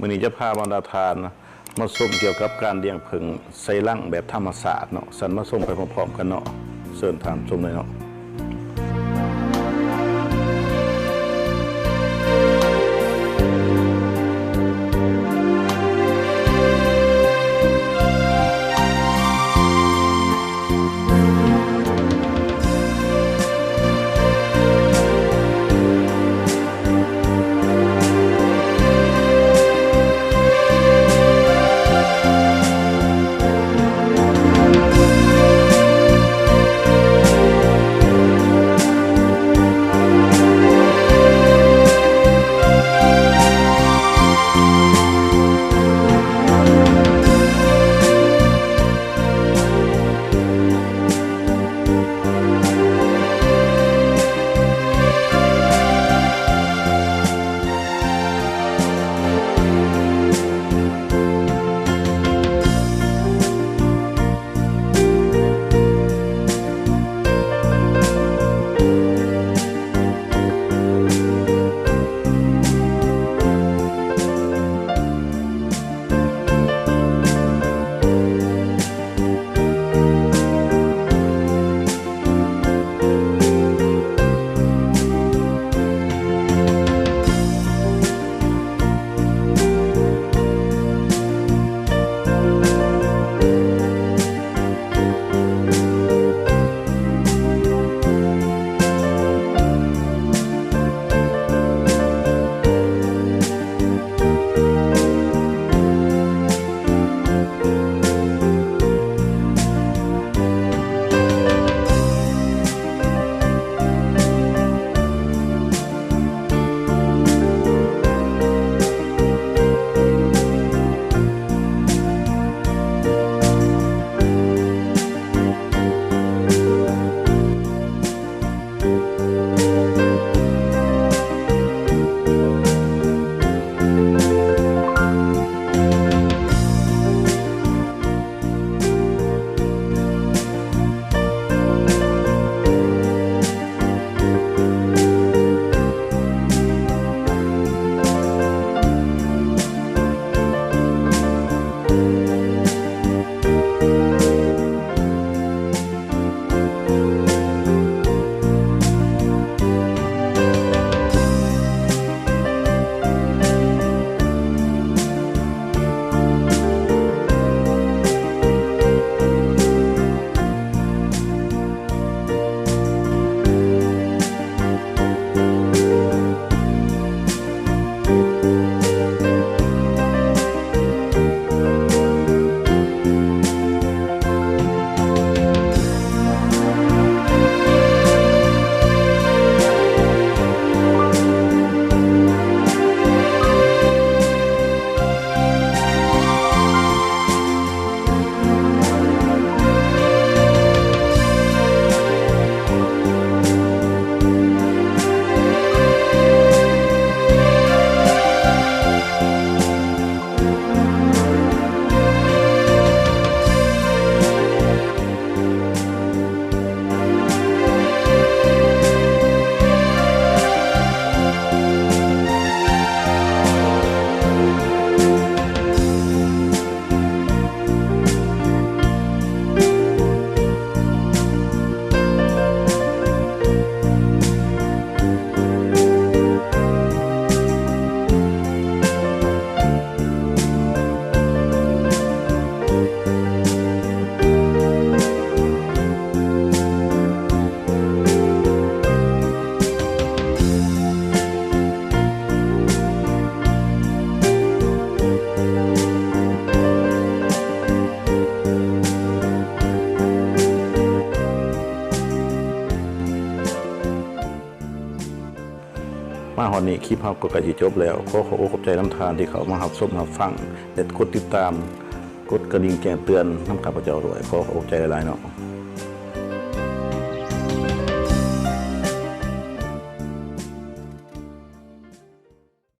มื้อนี้จะพาบรรดาทานมาชมเกี่ยวกับการเลี้ยงผึ้งใส่ลังแบบธรรมศาสตร์เนาะสันมาชมไปพร้อมๆกันเนาะเชิญทานชมเลยเนาะมาฮอดนี้คลิปเฮาก็ใกล้สิจบแล้วขอขอบใจน้ำทานที่เขามารับชมรับฟังและกดติดตามกดกระดิ่งแจ้งเตือนนำข้าพเจ้าด้วยขอขอบใจหลายๆเนาะ